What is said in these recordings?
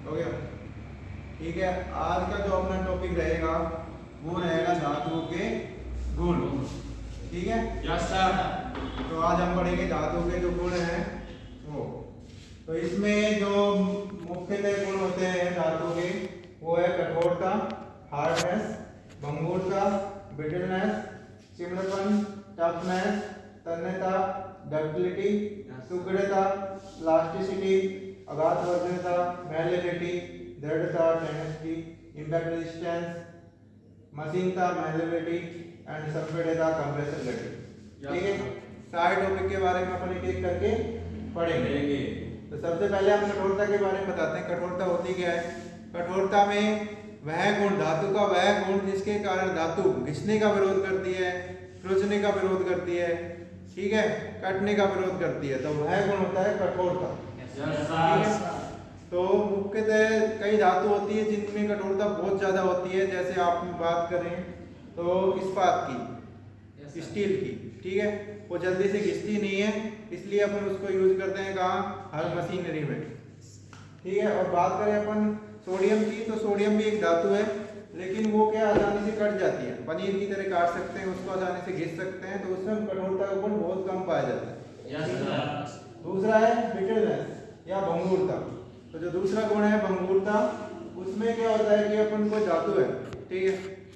हो गया। ठीक है, आज का जो अपना टॉपिक रहेगा वो रहेगा धातुओं के गुण। ठीक है, यस सर। तो आज हम पढ़ेंगे धातुओं के जो गुण हैं वो। तो इसमें जो मुख्यतः गुण होते हैं धातु के वो है कठोरता, हार्डनेस, भंगुरता, ब्रिटलनेस, चिमड़ापन, टफनेस, तन्यता, डक्टिलिटी, सुदृढ़ता, प्लास्टिसिटी, आघात वर्धनता, मैलेबिलिटी, दृढ़ता, टेनेसिटी, इंपैक्ट रेजिस्टेंस, मशीनता, मैलेबिलिटी एंड संपीड़ितता, कंप्रेसिबिलिटी। ठीक है, सारे टॉपिक के बारे में अपन एक एक करके पढ़ेंगे। तो सबसे पहले हम कठोरता के बारे में बताते हैं। कठोरता होती क्या है? कठोरता में वह गुण, धातु का वह गुण जिसके कारण धातु घिसने का विरोध करती है, खरोंचने का विरोध करती है, ठीक है, कटने का विरोध करती है, तो वह गुण होता है कठोरता। तो मुख्यतः कई धातु होती है जिनमें कठोरता बहुत ज्यादा होती है। जैसे आप बात करें तो इस्पात की, स्टील की, ठीक है, वो जल्दी से घिसती नहीं है, इसलिए अपन उसको यूज करते हैं कहाँ? हर मशीनरी में। ठीक है, और बात करें अपन सोडियम की, तो सोडियम भी एक धातु है, लेकिन वो क्या आसानी से कट जाती है, पनीर की तरह काट सकते हैं उसको, आसानी से घिस सकते हैं, तो उसमें कठोरता का गुण बहुत कम पाया जाता है। दूसरा है ब्रिटलनेस या भंगुरता। तो जो दूसरा गुण है भंगुरता, उसमें क्या होता है कि अपन कोई धातु है, ठीक है,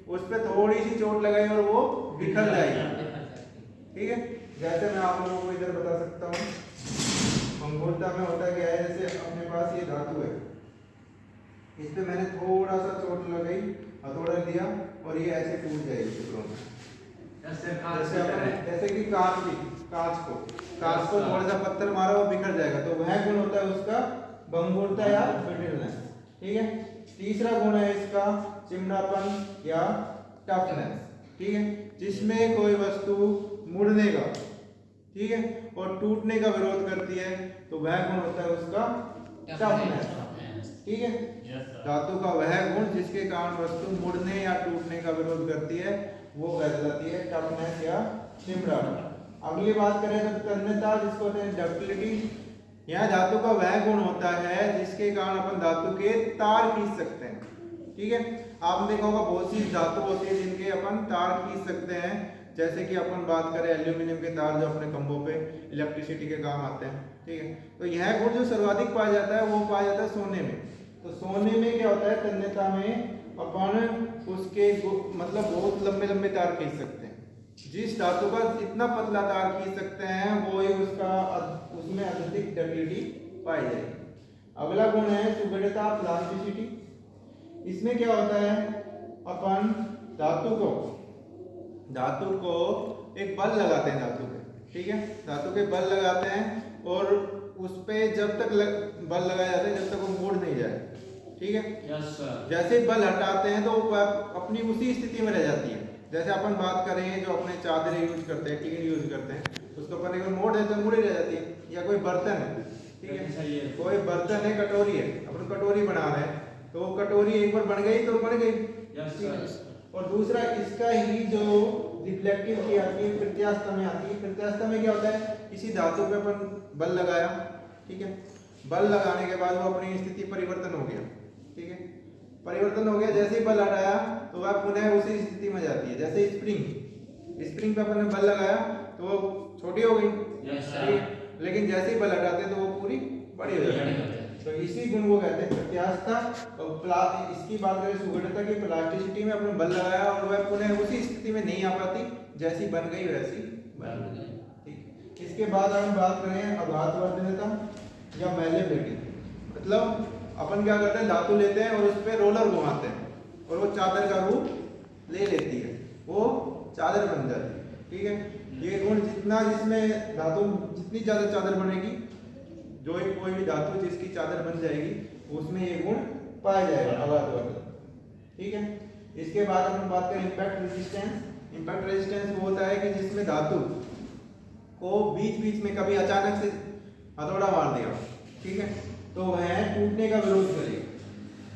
उस पर थोड़ी सी चोट लगाई और वो बिखर जाएगी। ठीक है, जैसे मैं आप लोगों को इधर बता सकता हूँ, भंगुरता में होता क्या है, जैसे अपने पास ये धातु है, इस पे मैंने थोड़ा सा चोट लगाई, हथौड़ा दिया और ये ऐसे टूट जाएगी टुकड़ों में। जैसे कि कांच को थोड़ा सा पत्थर मारा वो बिखर जाएगा, तो वह गुण होता है उसका भंगुरता या ब्रिटलनेस। ठीक है, तीसरा गुण है इसका चिमड़ापन या टफनेस। ठीक है, जिसमें कोई वस्तु मुड़ने का, ठीक है, और टूटने का विरोध करती है, तो वह गुण होता है उसका टफनेस। ठीक है, धातु का वह गुण जिसके कारण वस्तु मुड़ने या टूटने का विरोध करती है वो कहलाती है टफनेस या चिमड़ापन। अगली बात करें तो तन्यता, जिसको कहते हैं डक्टिलिटी। यह धातु का वह गुण होता है जिसके कारण अपन धातु के तार खींच सकते हैं। ठीक है, आपने देखा होगा बहुत सी धातु होती है जिनके अपन तार खींच सकते हैं। जैसे कि अपन बात करें एल्यूमिनियम के तार जो अपने खंभों पे इलेक्ट्रिसिटी के काम आते हैं। ठीक है, तो यह गुण जो सर्वाधिक पाया जाता है वो पाया जाता है सोने में। तो सोने में क्या होता है, तन्यता में अपन उसके मतलब बहुत लंबे लंबे तार खींच सकते हैं। जिस धातु का इतना पतला तार खींच सकते हैं वो ही उसमें अत्यधिक डक्टिलिटी पाई जाएगी। अगला गुण है सुदृढ़ता, प्लास्टिसिटी। इसमें क्या होता है, अपन धातु को एक बल लगाते हैं धातु पे, ठीक है, धातु के बल लगाते हैं और उस पे जब तक बल लगाया जाता है जब तक वो मुड़ नहीं जाए। ठीक है, जैसे ही बल हटाते हैं तो वो अपनी उसी स्थिति में रह जाती है। जैसे अपन बात करें जो अपने चादरें यूज करते हैं, टीन यूज करते हैं, उसको अपन एक मोड़ देते हैं मुड़ी रह जाती है। या कोई बर्तन है, ठीक है, कोई बर्तन है, कटोरी है, अपन कटोरी बना रहे हैं, तो कटोरी एक बार बन गई तो बन गई। और दूसरा इसका ही जो रिफ्लेक्टिव की आती है, प्रत्यास्थ में आती है। प्रत्यास्थ में क्या होता है, किसी धातु पे अपन बल लगाया, ठीक है, बल लगाने के बाद वो अपनी स्थिति परिवर्तन हो गया, ठीक है, परिवर्तन हो गया, जैसे ही बल हटाया तो वह पुनः उसी स्थिति में जाती है। जैसे स्प्रिंग पे अपन ने बल लगाया तो वो छोटी हो गई, लेकिन जैसे ही बल हटाते हैं तो वो पूरी बड़ी हो जाती है। तो इसी गुण को कहते हैं प्रत्यास्थता। और इसकी बात करें सुदृढ़ता की, प्लास्टिसिटी में अपने बल लगाया और वह पुनः उसी स्थिति में नहीं आ पाती, जैसी बन गई वैसी बन गई। ठीक, इसके बाद हम बात करें आघात वर्धनता या मैलेबिलिटी। मतलब अपन क्या करते हैं, धातु लेते हैं और उस पर रोलर घुमाते हैं और वो चादर का रूप ले लेती है, वो चादर बन जाती है। ठीक है, ये गुण जितना जिसमें धातु जितनी ज्यादा चादर बनेगी, जो कोई भी धातु जिसकी चादर बन जाएगी उसमें ये गुण पाया जाएगा, आघात वर्धन। ठीक है, इसके बाद हम बात करें इंपैक्ट रेजिस्टेंस। इंपैक्ट रेजिस्टेंस वो होता है कि जिसमें धातु को बीच बीच में कभी अचानक से हथौड़ा मार दिया, ठीक है, तो वह टूटने का विरोध करेगी।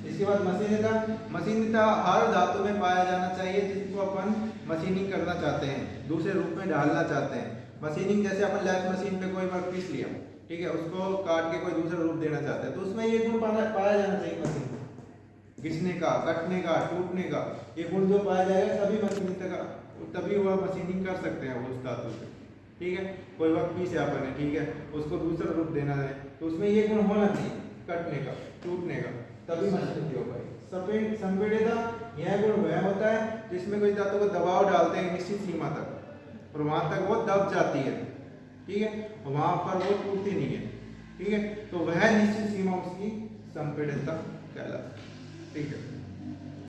इसके बाद मशीनता हर धातु में पाया जाना चाहिए जिसको अपन मशीनिंग करना चाहते हैं, दूसरे रूप में ढालना चाहते हैं। मशीनिंग जैसे अपन लैथ मशीन पे कोई वर्क पीस लिया, ठीक है, उसको काट के कोई दूसरा रूप देना चाहते हैं, तो उसमें ये गुण पाया जाना चाहिए मशीन को, घिसने का, कटने का, टूटने का, ये गुण जो पाया जाएगा तभी मशीनिंग का, तभी वह मशीनिंग कर सकते हैं वो उस धातु से। ठीक है, कोई वर्कपीस अपन है, ठीक है, उसको दूसरा रूप देना है तो उसमें ये गुण होना चाहिए, कटने का, टूटने का, तभी मशीनिंग हो पाएगी। संपीड़ितता, यह गुण वह होता है जिसमें कोई धातु को दबाव डालते हैं निश्चित सीमा तक और वहां तक वो दब जाती है, ठीक है, वहां पर वो टूटती नहीं है, ठीक है, तो वह निश्चित सीमा उसकी संपीड़ितता कहलाती है। ठीक है।